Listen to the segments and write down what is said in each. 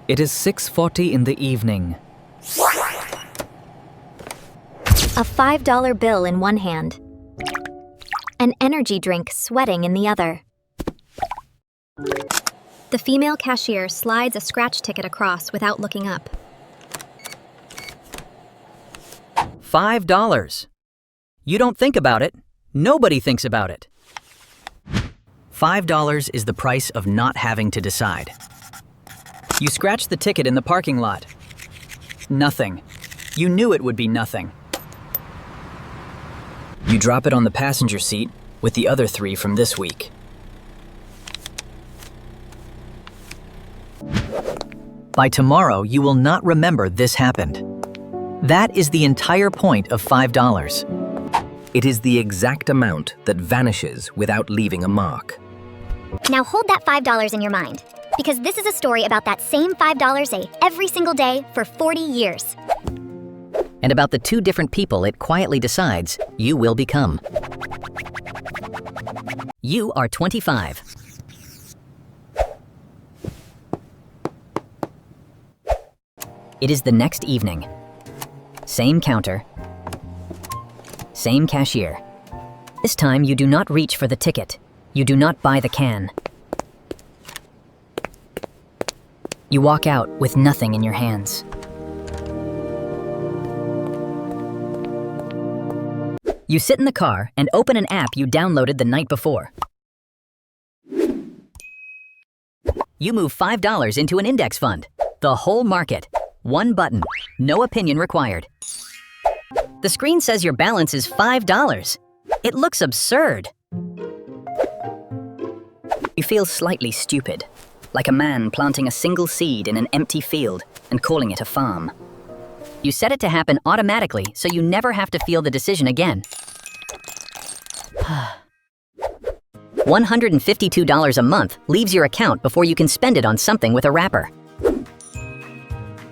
It is 6:40 in the evening. A $5 bill in one hand. An energy drink sweating in the other. The female cashier slides a scratch ticket across without looking up. $5. You don't think about it. Nobody thinks about it. $5 is the price of not having to decide. You scratch the ticket in the parking lot. Nothing. You knew it would be nothing. You drop it on the passenger seat with the other 3 from this week. By tomorrow, you will not remember this happened. That is the entire point of $5. It is the exact amount that vanishes without leaving a mark. Now hold that $5 in your mind, because this is a story about that same $5 every single day for 40 years. And about the 2 different people it quietly decides you will become. You are 25. It is the next evening. Same counter. Same cashier. This time you do not reach for the ticket. You do not buy the can. You walk out with nothing in your hands. You sit in the car and open an app you downloaded the night before. You move $5 into an index fund. The whole market. One button. No opinion required. The screen says your balance is $5. It looks absurd. You feel slightly stupid, like a man planting a single seed in an empty field and calling it a farm. You set it to happen automatically so you never have to feel the decision again. $152 a month leaves your account before you can spend it on something with a wrapper.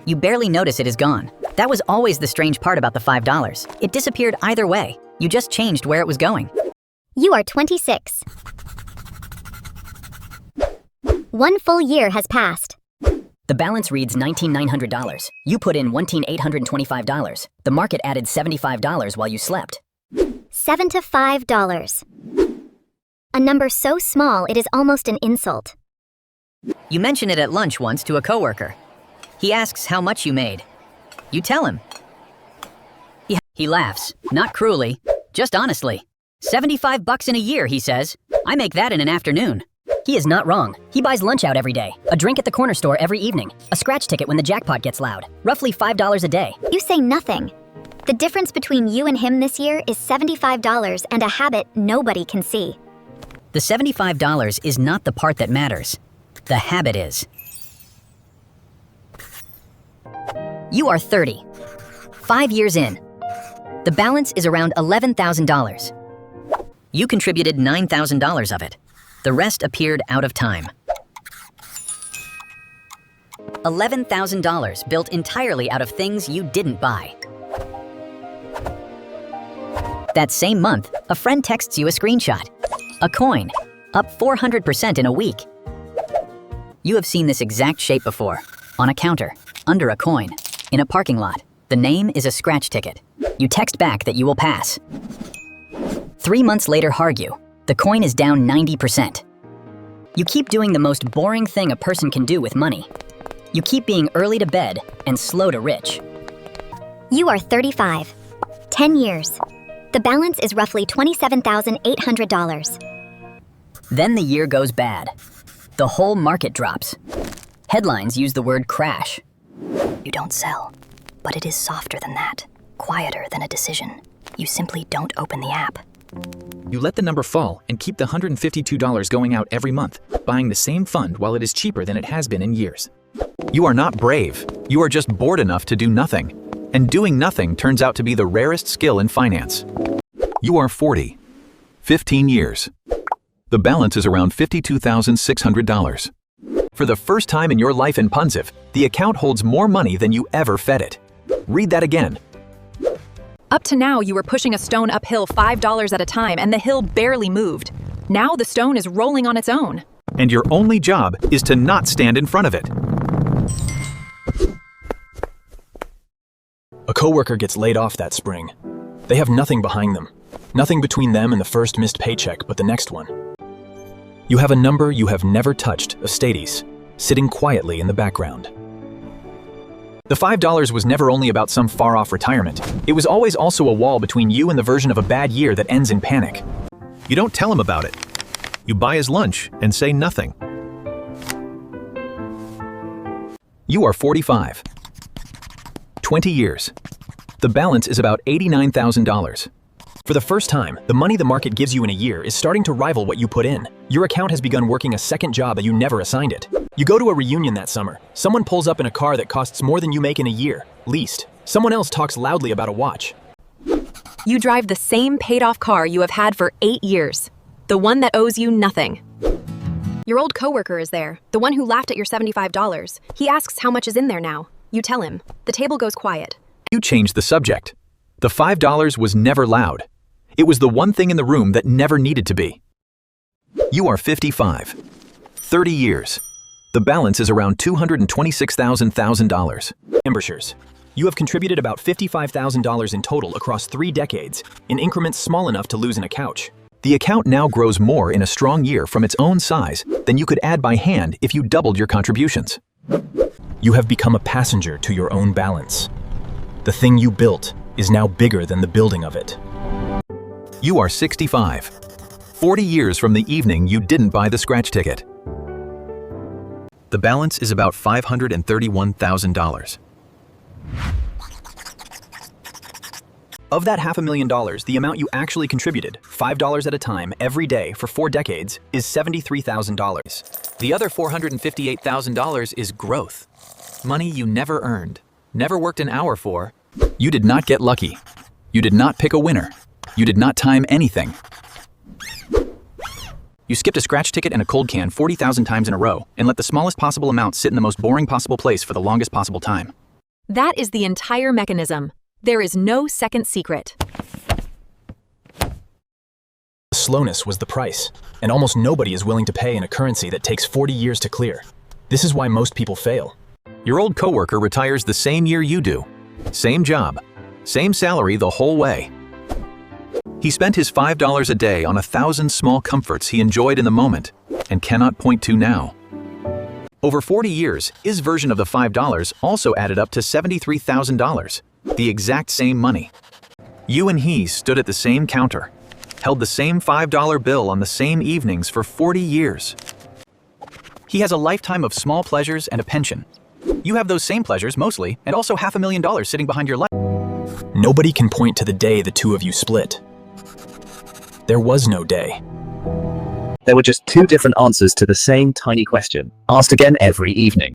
You barely notice it is gone. That was always the strange part about the $5. It disappeared either way. You just changed where it was going. You are 26. 1 full year has passed. The balance reads $19,900. You put in $1,825. The market added $75 while you slept. $75. A number so small it is almost an insult. You mention it at lunch once to a coworker. He asks how much you made. You tell him. He laughs, not cruelly, just honestly. $75 in a year, he says. I make that in an afternoon. He is not wrong. He buys lunch out every day, a drink at the corner store every evening, a scratch ticket when the jackpot gets loud, roughly $5 a day. You say nothing. The difference between you and him this year is $75 and a habit nobody can see. The $75 is not the part that matters. The habit is. You are 30. 5 years in. The balance is around $11,000. You contributed $9,000 of it. The rest appeared out of time. $11,000 built entirely out of things you didn't buy. That same month, a friend texts you a screenshot. A coin, up 400% in a week. You have seen this exact shape before. On a counter, under a coin, in a parking lot. The name is a scratch ticket. You text back that you will pass. 3 months later, argue. The coin is down 90%. You keep doing the most boring thing a person can do with money. You keep being early to bed and slow to rich. You are 35. 10 years. The balance is roughly $27,800. Then the year goes bad. The whole market drops. Headlines use the word crash. You don't sell, but it is softer than that, quieter than a decision. You simply don't open the app. You let the number fall and keep the $152 going out every month, buying the same fund while it is cheaper than it has been in years. You are not brave. You are just bored enough to do nothing. And doing nothing turns out to be the rarest skill in finance. You are 40. 15 years. The balance is around $52,600. For the first time in your life in Punziv, the account holds more money than you ever fed it. Read that again. Up to now, you were pushing a stone uphill $5 at a time, and the hill barely moved. Now the stone is rolling on its own. And your only job is to not stand in front of it. coworker gets laid off that spring. They have nothing behind them. Nothing between them and the first missed paycheck but the next one. You have a number you have never touched of Stades, sitting quietly in the background. The $5 was never only about some far-off retirement. It was always also a wall between you and the version of a bad year that ends in panic. You don't tell him about it. You buy his lunch and say nothing. You are 45. 20 years. The balance is about $89,000. For the first time, the money the market gives you in a year is starting to rival what you put in. Your account has begun working a second job that you never assigned it. You go to a reunion that summer. Someone pulls up in a car that costs more than you make in a year, leased. Someone else talks loudly about a watch. You drive the same paid-off car you have had for 8 years. The one that owes you nothing. Your old coworker is there, the one who laughed at your $75. He asks how much is in there now. You tell him. The table goes quiet. You changed the subject. The $5 was never loud. It was the one thing in the room that never needed to be. You are 55. 30 years. The balance is around $226,000. Memberships. You have contributed about $55,000 in total across 3 decades, in increments small enough to lose in a couch. The account now grows more in a strong year from its own size than you could add by hand if you doubled your contributions. You have become a passenger to your own balance. The thing you built is now bigger than the building of it. You are 65. 40 years from the evening you didn't buy the scratch ticket. The balance is about $531,000. Of that $500,000, the amount you actually contributed, $5 at a time, every day, for 4 decades, is $73,000. The other $458,000 is growth. Money you never earned, never worked an hour for. You did not get lucky. You did not pick a winner. You did not time anything. You skipped a scratch ticket and a cold can 40,000 times in a row and let the smallest possible amount sit in the most boring possible place for the longest possible time. That is the entire mechanism. There is no second secret. Slowness was the price, and almost nobody is willing to pay in a currency that takes 40 years to clear. This is why most people fail. Your old coworker retires the same year you do. Same job. Same salary the whole way. He spent his $5 a day on 1,000 small comforts he enjoyed in the moment and cannot point to now. Over 40 years, his version of the $5 also added up to $73,000, the exact same money. You and he stood at the same counter, held the same $5 bill on the same evenings for 40 years. He has a lifetime of small pleasures and a pension. You have those same pleasures mostly, and also $500,000 sitting behind your life. Nobody can point to the day the two of you split. There was no day. There were just 2 different answers to the same tiny question, asked again every evening.